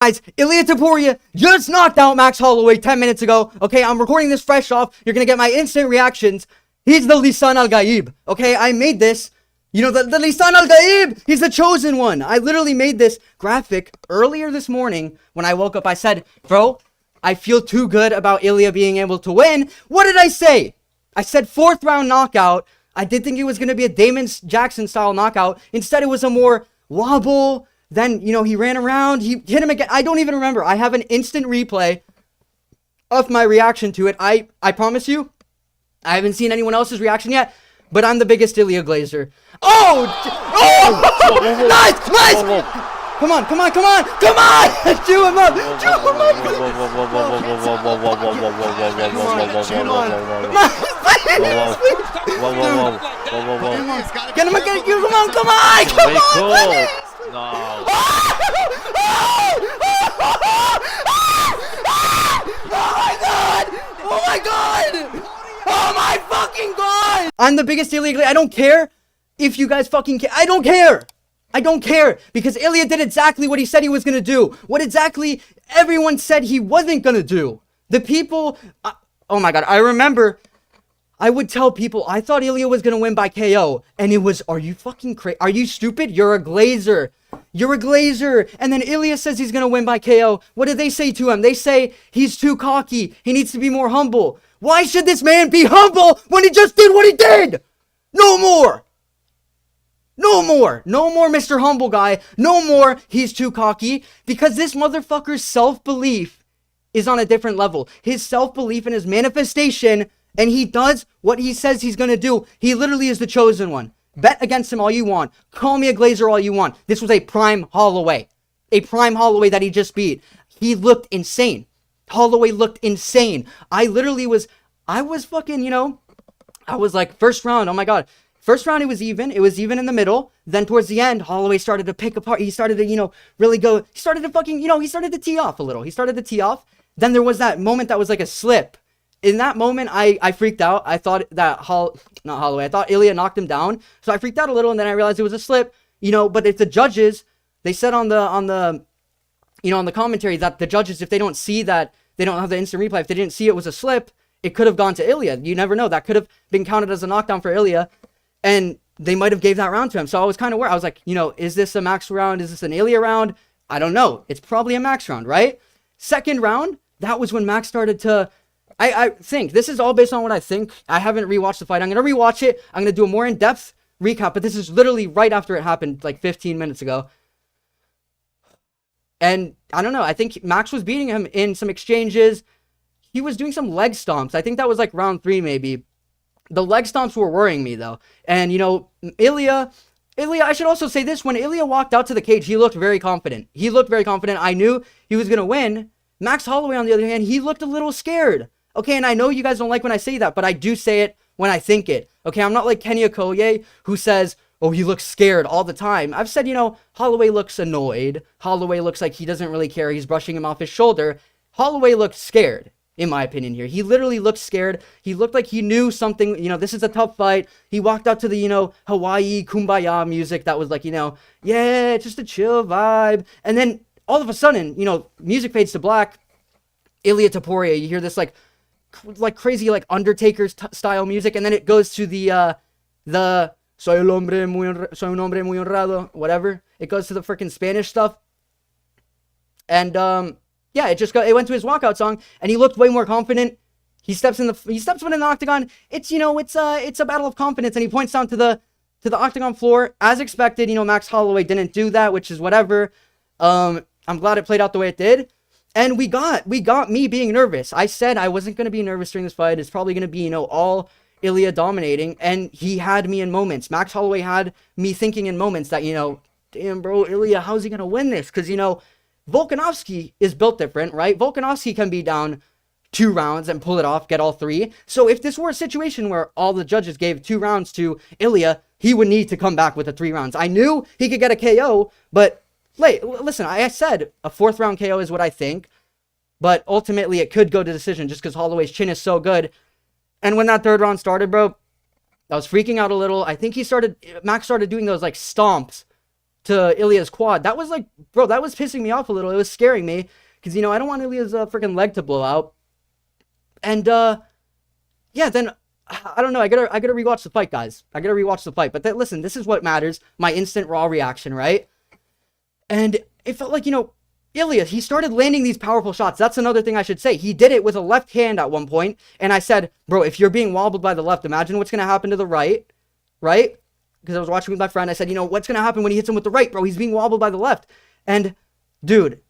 Guys, Ilia Topuria just knocked out Max Holloway 10 minutes ago. Okay, I'm recording this fresh off. You're gonna get my instant reactions. He's the Lisan al-Gaib. Okay, I made this. You know, the Lisan al-Gaib, he's the chosen one. I literally made this graphic earlier this morning when I woke up. I said, bro, I feel too good about Ilia being able to win. What did I say? I said 4th round knockout. I did think it was going to be a Damon Jackson style knockout. Instead, it was a more wobble. Then, you know, he ran around. He hit him again. I don't even remember. I have an instant replay of my reaction to it. I promise you, I haven't seen anyone else's reaction yet. But I'm the biggest Ilia Glazer. Oh! Nice! Come on! Chew him up! Get him again! Come on! No. Oh my god! Oh my fucking god! I'm the biggest Ilia Glazer. I don't care if you guys fucking care. I don't care. Because Ilia did exactly what he said he was gonna do. What exactly everyone said he wasn't gonna do. The people... oh my god, I remember... I would tell people, I thought Ilia was gonna win by KO. And it was, are you fucking crazy? Are you stupid? You're a Glazer. And then Ilia says he's gonna win by KO. What did they say to him? They say he's too cocky. He needs to be more humble. Why should this man be humble when he just did what he did? No more, Mr. Humble Guy. No more, he's too cocky. Because this motherfucker's self-belief is on a different level. His self-belief and his manifestation, and he does what he says he's gonna do. He literally is the chosen one. Bet against him all you want. Call me a Glazer all you want. This was a prime Holloway. A prime Holloway that he just beat. He looked insane. Holloway looked insane. I was fucking, you know, I was like, first round, oh my god. First round, it was even in the middle. Then towards the end, Holloway started to pick apart. He started to, you know, really go, he started to tee off a little. Then there was that moment that was like a slip. In that moment, I freaked out. I thought that I thought Ilia knocked him down. So I freaked out a little, and then I realized it was a slip, you know, but if the judges, they said on the commentary that the judges, if they don't see that, they don't have the instant replay, if they didn't see it was a slip, it could have gone to Ilia. You never know. That could have been counted as a knockdown for Ilia, and they might have gave that round to him. So I was kind of worried. I was like, you know, is this a Max round? Is this an Ilia round? I don't know. It's probably a Max round, right? Second round, that was when Max started to... I think, this is all based on what I think. I haven't rewatched the fight. I'm going to rewatch it. I'm going to do a more in-depth recap, but this is literally right after it happened, like 15 minutes ago. And I don't know. I think Max was beating him in some exchanges. He was doing some leg stomps. I think that was like round 3 maybe. The leg stomps were worrying me though. And you know, Ilia, I should also say this. When Ilia walked out to the cage, he looked very confident. I knew he was going to win. Max Holloway, on the other hand, he looked a little scared. Okay, and I know you guys don't like when I say that, but I do say it when I think it. Okay, I'm not like Kenny Okoye, who says, oh, he looks scared all the time. I've said, you know, Holloway looks annoyed. Holloway looks like he doesn't really care. He's brushing him off his shoulder. Holloway looked scared, in my opinion here. He literally looked scared. He looked like he knew something, you know, this is a tough fight. He walked out to the, you know, Hawaii Kumbaya music that was like, you know, yeah, it's just a chill vibe. And then all of a sudden, you know, music fades to black. Ilia Topuria, you hear this like crazy like Undertaker style music, and then it goes to the soy un hombre muy honrado, whatever. It goes to the freaking Spanish stuff, and yeah, it went to his walkout song, and he looked way more confident. He steps in the octagon. It's, you know, it's a battle of confidence, and he points down to the octagon floor as expected. You know, Max Holloway didn't do that, which is whatever. I'm glad it played out the way it did. And we got me being nervous. I said I wasn't going to be nervous during this fight. It's probably going to be, you know, all Ilia dominating. And he had me in moments. Max Holloway had me thinking in moments that, you know, damn, bro, Ilia, how's he going to win this? Because, you know, Volkanovski is built different, right? Volkanovski can be down 2 rounds and pull it off, get all 3. So if this were a situation where all the judges gave 2 rounds to Ilia, he would need to come back with the 3 rounds. I knew he could get a KO, but... listen, I said a 4th round KO is what I think, but ultimately it could go to decision just because Holloway's chin is so good. And when that 3rd round started, bro, I was freaking out a little. I think Max started doing those like stomps to Ilia's quad. That was like, bro, that was pissing me off a little. It was scaring me because, you know, I don't want Ilia's freaking leg to blow out. And yeah, then I don't know. I gotta rewatch the fight, guys. I gotta rewatch the fight. But listen, this is what matters. My instant raw reaction, right? And it felt like, you know, Ilia, he started landing these powerful shots. That's another thing I should say. He did it with a left hand at one point, and I said, bro, if you're being wobbled by the left, imagine what's gonna happen to the right, right? Because I was watching with my friend. I said, you know, what's gonna happen when he hits him with the right, bro? He's being wobbled by the left. And dude,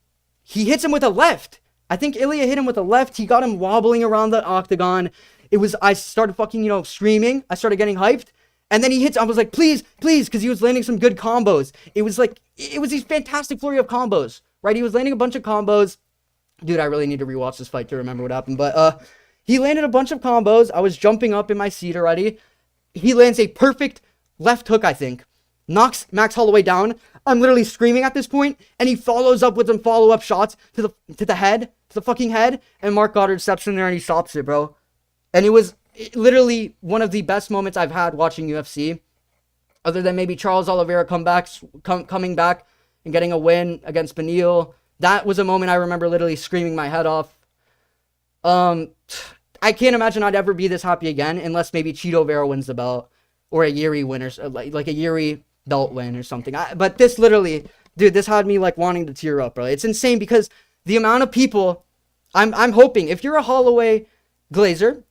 he hits him with a left. I think Ilia hit him with a left. He got him wobbling around the octagon. I started fucking, you know, screaming. I started getting hyped. And then he hits, I was like, please, because he was landing some good combos. It was these fantastic flurry of combos, right? He was landing a bunch of combos. Dude, I really need to rewatch this fight to remember what happened. But he landed a bunch of combos. I was jumping up in my seat already. He lands a perfect left hook, I think. Knocks Max Holloway down. I'm literally screaming at this point. And he follows up with some follow-up shots to the head, to the fucking head. And Mark Goddard steps in there and he stops it, bro. And it was literally one of the best moments I've had watching UFC, other than maybe Charles Oliveira coming back and getting a win against Beneil. That was a moment I remember literally screaming my head off. I can't imagine I'd ever be this happy again unless maybe Cheeto Vera wins the belt or a Yuri win or like a Yuri belt win or something. But this literally, dude, this had me like wanting to tear up, bro. It's insane because the amount of people, I'm hoping if you're a Holloway Glazer,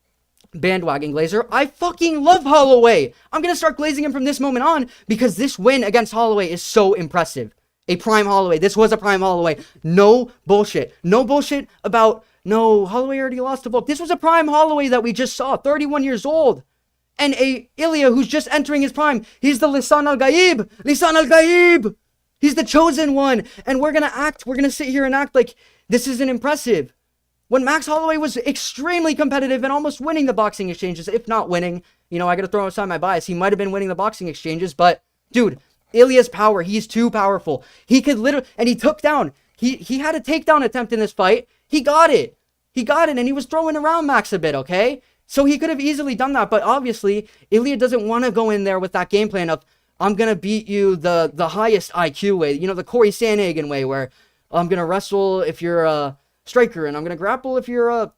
bandwagon Glazer, I fucking love Holloway. I'm gonna start glazing him from this moment on because this win against Holloway is so impressive. A prime Holloway. This was a prime Holloway. No bullshit. No bullshit about, no, Holloway already lost to Volk. This was a prime Holloway that we just saw, 31 years old. And a Ilia who's just entering his prime. He's the Lisan al-Gaib. Lisan al-Gaib. He's the chosen one. And we're gonna sit here and act like this isn't impressive. When Max Holloway was extremely competitive and almost winning the boxing exchanges, if not winning, you know, I gotta throw aside my bias. He might have been winning the boxing exchanges, but dude, Ilia's power, he's too powerful. He could literally, and he took down, he had a takedown attempt in this fight. He got it, and he was throwing around Max a bit, okay? So he could have easily done that, but obviously, Ilia doesn't want to go in there with that game plan of, I'm gonna beat you the highest IQ way, you know, the Corey Sandhagen way, where I'm gonna wrestle if you're a striker, and I'm gonna grapple if you're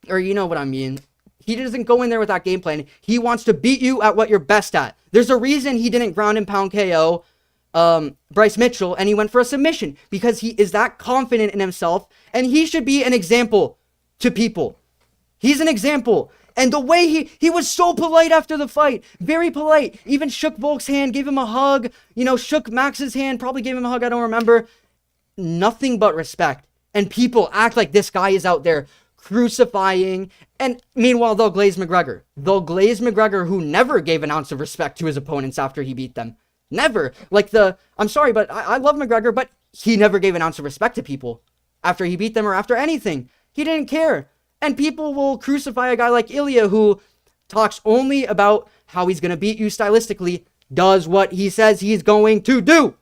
or you know what I mean. He doesn't go in there with that game plan. He wants to beat you at what you're best at. There's a reason he didn't ground and pound KO Bryce Mitchell and he went for a submission, because he is that confident in himself, and he should be an example to people. He's an example. And the way he was so polite after the fight, very polite, even shook Volk's hand, gave him a hug, you know, shook Max's hand, probably gave him a hug, I don't remember. Nothing but respect. And people act like this guy is out there crucifying. And meanwhile, they'll glaze McGregor, who never gave an ounce of respect to his opponents after he beat them. Never. I'm sorry, but I love McGregor, but he never gave an ounce of respect to people after he beat them or after anything. He didn't care. And people will crucify a guy like Ilia, who talks only about how he's going to beat you stylistically, does what he says he's going to do,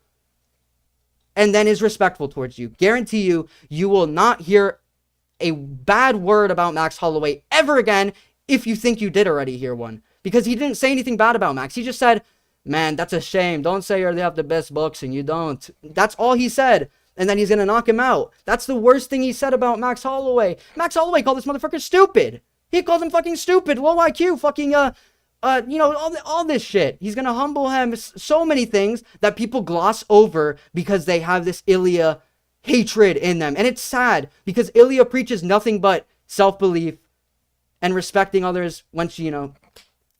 and then is respectful towards you. Guarantee you, you will not hear a bad word about Max Holloway ever again if you think you did already hear one. Because he didn't say anything bad about Max. He just said, man, that's a shame. Don't say you have the best boxing. You don't. That's all he said. And then he's going to knock him out. That's the worst thing he said about Max Holloway. Max Holloway called this motherfucker stupid. He called him fucking stupid, low IQ, fucking, you know, all this shit. He's going to humble him. So many things that people gloss over because they have this Ilia hatred in them. And it's sad because Ilia preaches nothing but self-belief and respecting others once you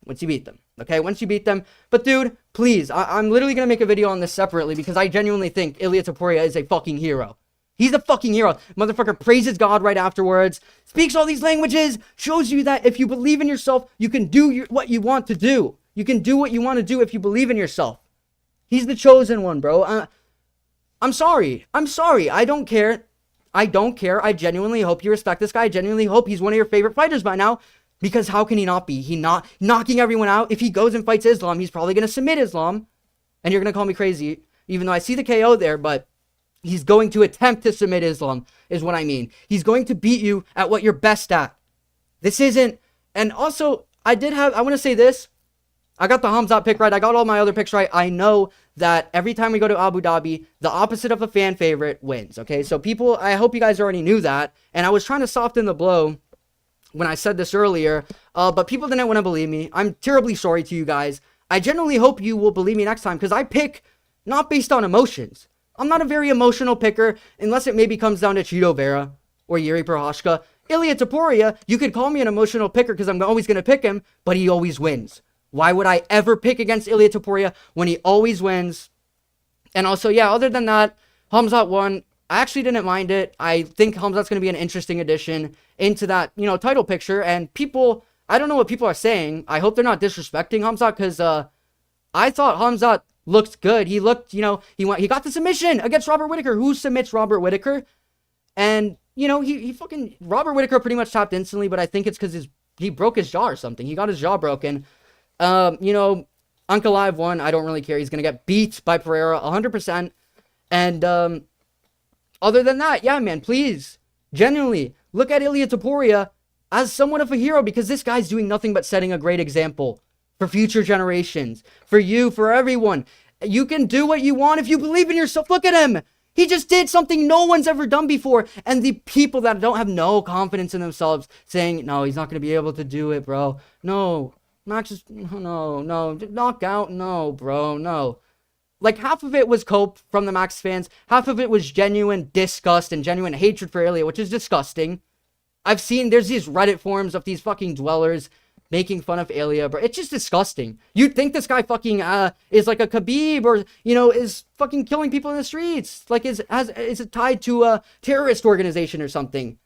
beat them. Okay, once you beat them. But dude, please, I'm literally going to make a video on this separately because I genuinely think Ilia Topuria is a fucking hero. He's a fucking hero. Motherfucker praises God right afterwards, speaks all these languages, shows you that if you believe in yourself, you can do what you want to do. You can do what you want to do if you believe in yourself. He's the chosen one, bro. I'm sorry. I don't care. I genuinely hope you respect this guy. I genuinely hope he's one of your favorite fighters by now. Because how can he not be? He not knocking everyone out. If he goes and fights Islam, he's probably going to submit Islam. And you're going to call me crazy, even though I see the KO there, but he's going to attempt to submit Islam, is what I mean. He's going to beat you at what you're best at. This isn't, and also, I want to say this. I got the Hamzat pick right. I got all my other picks right. I know that every time we go to Abu Dhabi, the opposite of a fan favorite wins, okay? So people, I hope you guys already knew that, and I was trying to soften the blow when I said this earlier, but people didn't want to believe me. I'm terribly sorry to you guys. I genuinely hope you will believe me next time, because I pick not based on emotions. I'm not a very emotional picker, unless it maybe comes down to Chito Vera or Yuri Prochazka. Ilia Topuria, you could call me an emotional picker because I'm always going to pick him, but he always wins. Why would I ever pick against Ilia Topuria when he always wins? And also, yeah, other than that, Khamzat won. I actually didn't mind it. I think Khamzat's going to be an interesting addition into that, title picture. And people, I don't know what people are saying. I hope they're not disrespecting Khamzat, because I thought Khamzat looked good. He looked, he got the submission against Robert Whittaker. Who submits Robert Whittaker? And, he fucking, Robert Whittaker pretty much tapped instantly, but I think it's because he broke his jaw or something. He got his jaw broken. Uncle Live won. I don't really care. He's going to get beat by Pereira 100%. And, other than that, yeah, man, please, genuinely, look at Ilia Topuria as somewhat of a hero, because this guy's doing nothing but setting a great example for future generations, for you, for everyone. You can do what you want if you believe in yourself. Look at him. He just did something no one's ever done before. And the people that don't have no confidence in themselves saying, no, he's not going to be able to do it, bro. No, Max is, no, knock out. No, bro, no. Like, half of it was cope from the Max fans. Half of it was genuine disgust and genuine hatred for Ilia, which is disgusting. I've seen, there's these Reddit forums of these fucking dwellers making fun of Ilia, bro. It's just disgusting. You'd think this guy fucking is like a Khabib, or, is fucking killing people in the streets. Like, is tied to a terrorist organization or something.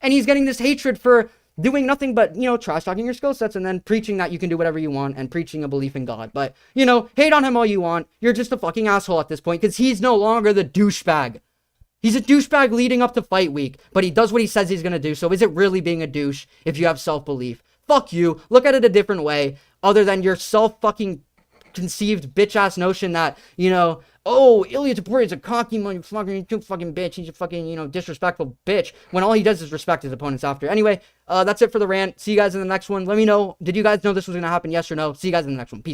And he's getting this hatred for doing nothing but, trash talking your skill sets and then preaching that you can do whatever you want and preaching a belief in God. But, hate on him all you want. You're just a fucking asshole at this point, because he's no longer the douchebag. He's a douchebag leading up to fight week, but he does what he says he's going to do. So is it really being a douche if you have self-belief? Fuck you. Look at it a different way, other than your self-fucking conceived bitch-ass notion that, oh, Ilia Topuria is a cocky motherfucking fucking bitch. He's a fucking, disrespectful bitch, when all he does is respect his opponents after. Anyway, that's it for the rant. See you guys in the next one. Let me know, did you guys know this was going to happen? Yes or no? See you guys in the next one. Peace.